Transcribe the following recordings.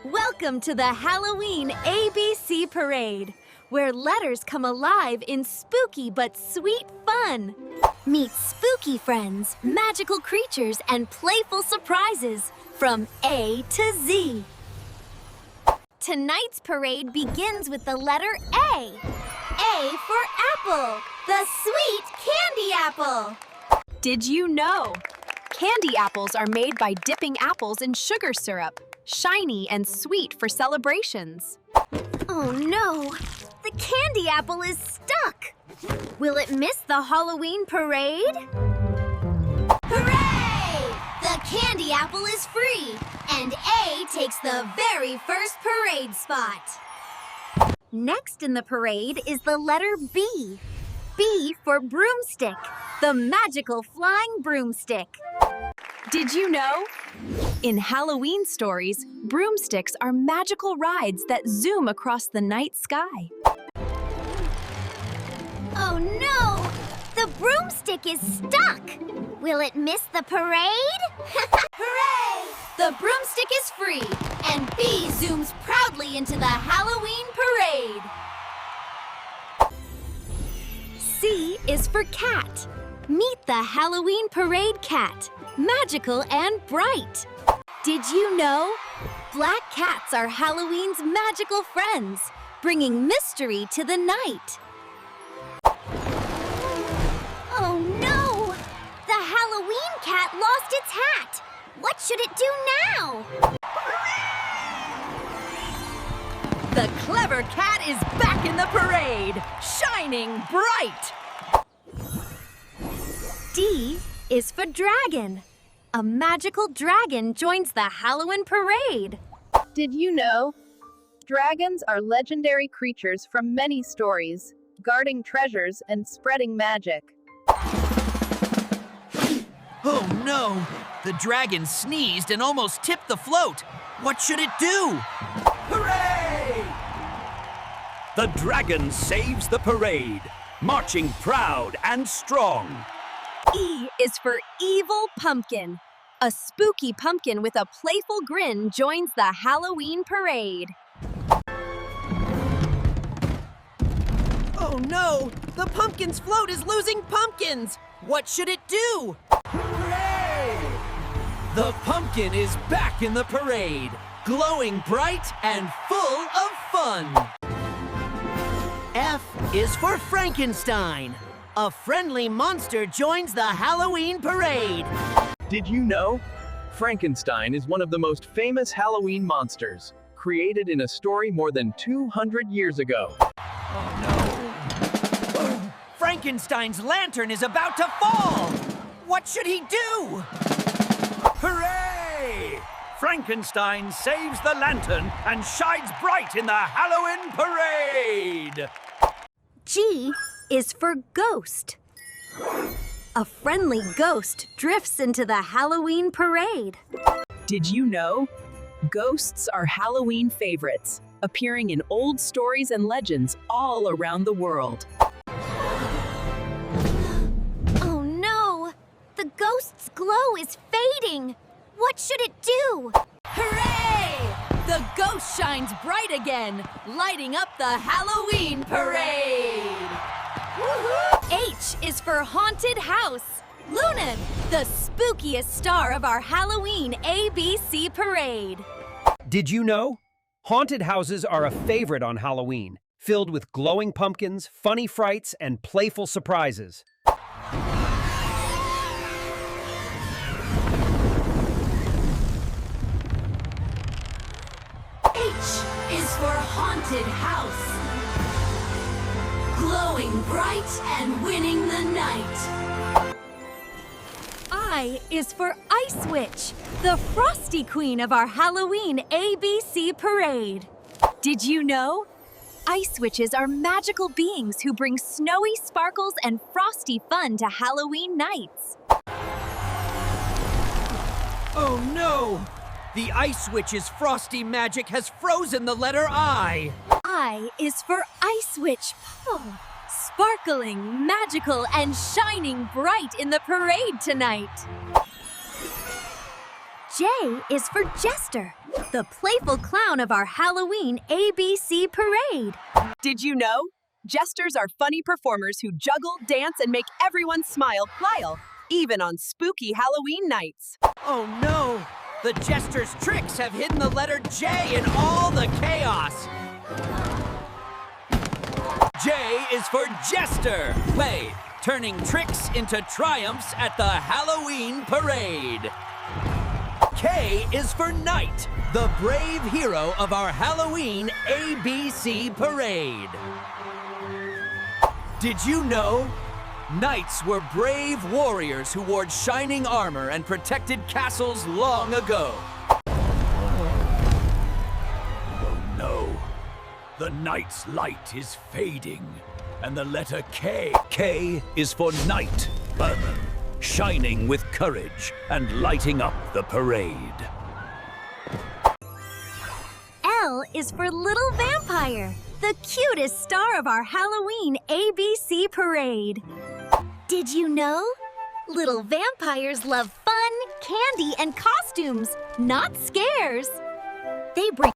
Welcome to the Halloween ABC Parade, where letters come alive in spooky but sweet fun. Meet spooky friends, magical creatures, and playful surprises from A to Z. Tonight's parade begins with the letter A. A for apple, the sweet candy apple. Did you know? Candy apples are made by dipping apples in sugar syrup, shiny and sweet for celebrations. Oh no, the candy apple is stuck. Will it miss the Halloween parade? Hooray! The candy apple is free, and A takes the very first parade spot. Next in the parade is the letter B. B for broomstick, the magical flying broomstick. Did you know? In Halloween stories, broomsticks are magical rides that zoom across the night sky. Oh no! The broomstick is stuck! Will it miss the parade? Hooray! The broomstick is free, and B zooms proudly into the Halloween parade. C is for cat. Meet the Halloween parade cat, magical and bright. Did you know? Black cats are Halloween's magical friends, bringing mystery to the night. Oh no! The Halloween cat lost its hat! What should it do now? The clever cat is back in the parade, shining bright. D is for dragon. A magical dragon joins the Halloween parade. Did you know? Dragons are legendary creatures from many stories, guarding treasures and spreading magic. Oh no! The dragon sneezed and almost tipped the float. What should it do? Hooray! The dragon saves the parade, marching proud and strong. E is for evil pumpkin. A spooky pumpkin with a playful grin joins the Halloween parade. Oh no! The pumpkin's float is losing pumpkins! What should it do? Hooray! The pumpkin is back in the parade, glowing bright and full of fun. F is for Frankenstein. A friendly monster joins the Halloween parade. Did you know? Frankenstein is one of the most famous Halloween monsters, created in a story more than 200 years ago. Frankenstein's lantern is about to fall! What should he do? Hooray! Frankenstein saves the lantern and shines bright in the Halloween parade! G is for ghost. A friendly ghost drifts into the Halloween parade. Did you know? Ghosts are Halloween favorites, appearing in old stories and legends all around the world. Oh no! The ghost's glow is fading! What should it do? Hooray! The ghost shines bright again, lighting up the Halloween parade! H is for haunted house. Luna, the spookiest star of our Halloween ABC parade. Did you know? Haunted houses are a favorite on Halloween, filled with glowing pumpkins, funny frights, and playful surprises. H is for haunted house. Glowing bright and winning the night. I is for Ice Witch, the frosty queen of our Halloween ABC parade. Did you know? Ice witches are magical beings who bring snowy sparkles and frosty fun to Halloween nights. Oh no! The Ice Witch's frosty magic has frozen the letter I. I is for Ice Witch. Oh, Sparkling, magical, and shining bright in the parade tonight. J is for Jester, the playful clown of our Halloween ABC parade. Did you know? Jesters are funny performers who juggle, dance, and make everyone smile, even on spooky Halloween nights. Oh no! The jester's tricks have hidden the letter J in all the chaos! J is for Jester! Play, turning tricks into triumphs at the Halloween parade. K is for Knight, the brave hero of our Halloween ABC parade. Did you know? Knights were brave warriors who wore shining armor and protected castles long ago. Oh no. The night's light is fading, and the letter K. K is for Knight, Berman, shining with courage and lighting up the parade. L is for Little Vampire, the cutest star of our Halloween ABC parade. Did you know? Little vampires love fun, candy, and costumes, not scares. They bring...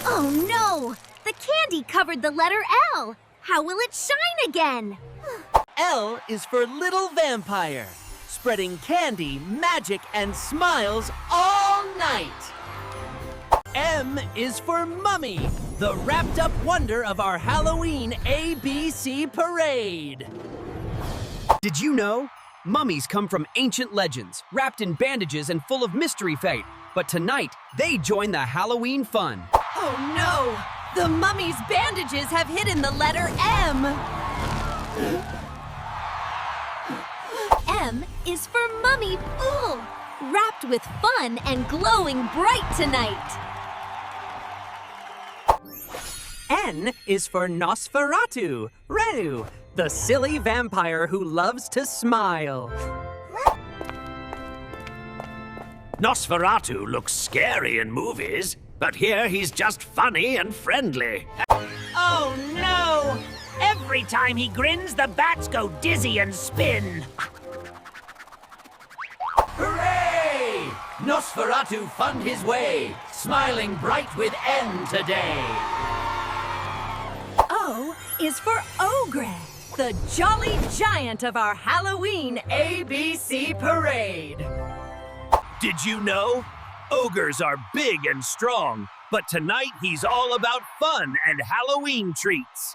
Oh no! The candy covered the letter L. How will it shine again? L is for Little Vampire, spreading candy, magic, and smiles all night. M is for Mummy, the wrapped-up wonder of our Halloween ABC parade. Did you know? Mummies come from ancient legends, wrapped in bandages and full of mystery fate. But tonight, they join the Halloween fun. Oh no! The mummy's bandages have hidden the letter M. M is for Mummy Fool, wrapped with fun and glowing bright tonight. N is for Nosferatu, Renu, the silly vampire who loves to smile. Nosferatu looks scary in movies, but here he's just funny and friendly. Oh no! Every time he grins, the bats go dizzy and spin. Hooray! Nosferatu found his way, smiling bright with N today. O is for Ogre, the jolly giant of our Halloween ABC parade. Did you know? Ogres are big and strong, but tonight he's all about fun and Halloween treats.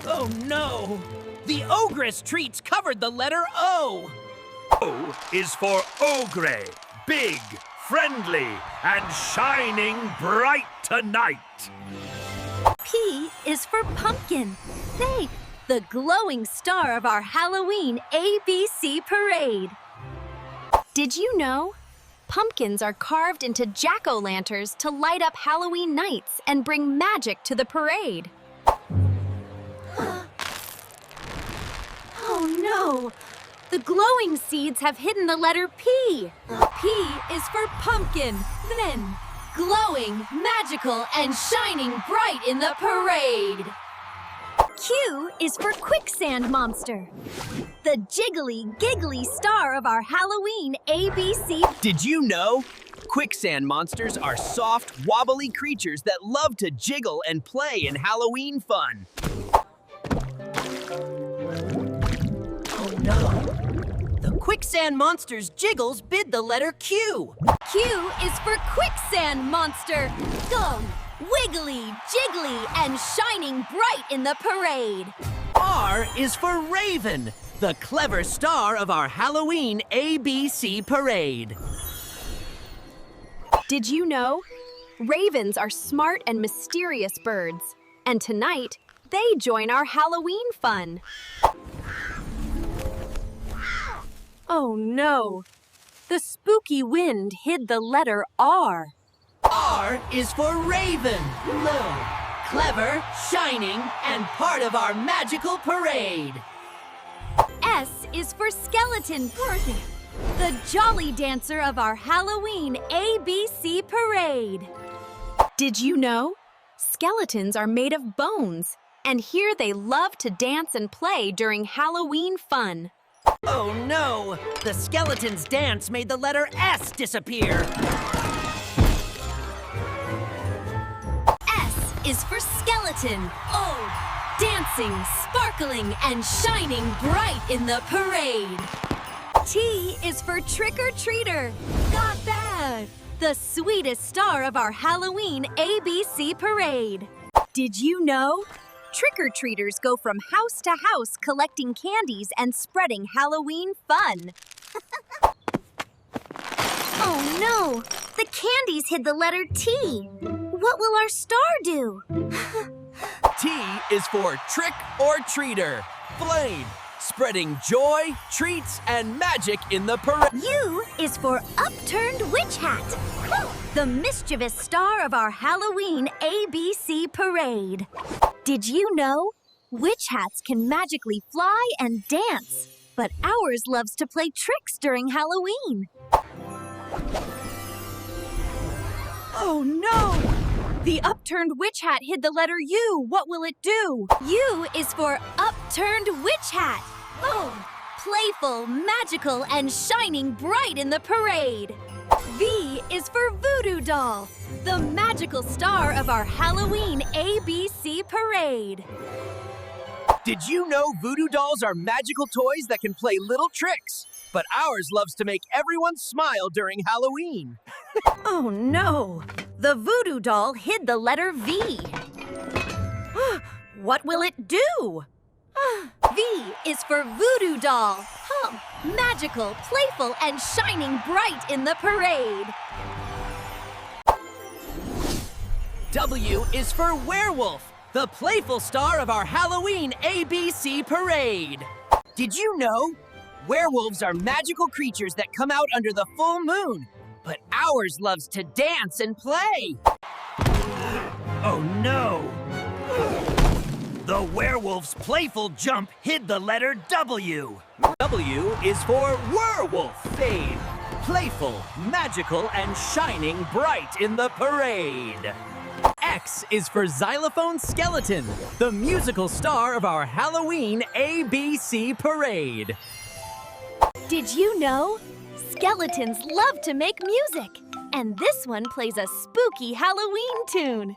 Oh no! The ogress treats covered the letter O. O is for Ogre, big, friendly, and shining bright tonight. P is for Pumpkin, the glowing star of our Halloween ABC parade. Did you know? Pumpkins are carved into jack-o'-lanterns to light up Halloween nights and bring magic to the parade. Oh no! The glowing seeds have hidden the letter P. P is for Pumpkin, then glowing, magical, and shining bright in the parade. Q is for Quicksand Monster, the jiggly, giggly star of our Halloween ABC. Did you know? Quicksand monsters are soft, wobbly creatures that love to jiggle and play in Halloween fun. Oh no! The Quicksand Monster's jiggles bid the letter Q. Q is for Quicksand Monster, wiggly, jiggly, and shining bright in the parade. R is for Raven, the clever star of our Halloween ABC parade. Did you know? Ravens are smart and mysterious birds, and tonight they join our Halloween fun. Oh no! The spooky wind hid the letter R. R is for Raven, clever, shining, and part of our magical parade. S is for Skeleton, the jolly dancer of our Halloween ABC parade. Did you know? Skeletons are made of bones, and here they love to dance and play during Halloween fun. Oh no! The skeleton's dance made the letter S disappear. S is for skeleton. Oh, dancing, sparkling, and shining bright in the parade. T is for trick-or-treater. Got that! The sweetest star of our Halloween ABC parade. Did you know? Trick-or-treaters go from house to house collecting candies and spreading Halloween fun. Oh no! The candies hid the letter T. What will our star do? T is for trick or treater. Flame, spreading joy, treats, and magic in the parade. U is for upturned witch hat. The mischievous star of our Halloween ABC parade. Did you know? Witch hats can magically fly and dance, but ours loves to play tricks during Halloween. Oh no! The upturned witch hat hid the letter U. What will it do? U is for upturned witch hat. Oh, playful, magical, and shining bright in the parade. V is for voodoo doll, the magical star of our Halloween ABC parade. Did you know voodoo dolls are magical toys that can play little tricks? But ours loves to make everyone smile during Halloween. Oh no! The voodoo doll hid the letter V. What will it do? V is for voodoo doll. Oh, magical, playful, and shining bright in the parade. W is for werewolf, the playful star of our Halloween ABC parade. Did you know? Werewolves are magical creatures that come out under the full moon, but ours loves to dance and play. Oh no! The werewolf's playful jump hid the letter W. W is for werewolf fade, playful, magical, and shining bright in the parade. X is for xylophone skeleton, the musical star of our Halloween ABC parade. Did you know? Skeletons love to make music, and this one plays a spooky Halloween tune.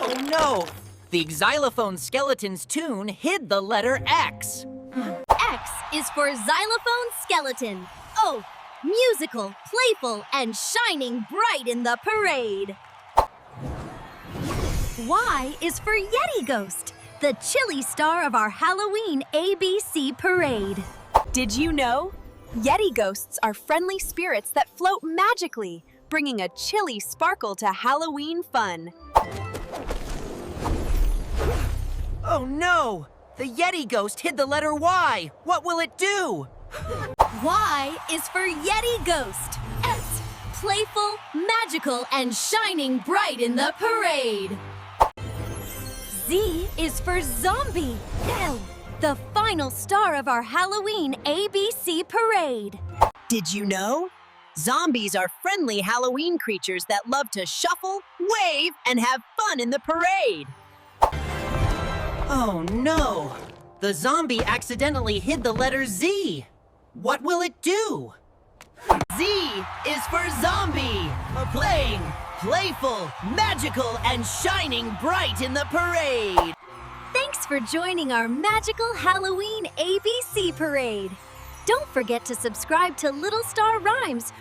Oh no! The xylophone skeleton's tune hid the letter X. X is for xylophone skeleton. Oh, musical, playful, and shining bright in the parade. Y is for Yeti Ghost, the chilly star of our Halloween ABC parade. Did you know? Yeti ghosts are friendly spirits that float magically, bringing a chilly sparkle to Halloween fun. Oh no! The Yeti ghost hid the letter Y. What will it do? Y is for Yeti Ghost. S, playful, magical, and shining bright in the parade. Z is for Zombie. L, the final star of our Halloween ABC parade. Did you know? Zombies are friendly Halloween creatures that love to shuffle, wave, and have fun in the parade. Oh no! The zombie accidentally hid the letter Z. What will it do? Z is for zombie, playing, playful, magical, and shining bright in the parade. Thanks for joining our magical Halloween ABC parade. Don't forget to subscribe to Little Star Rhymes,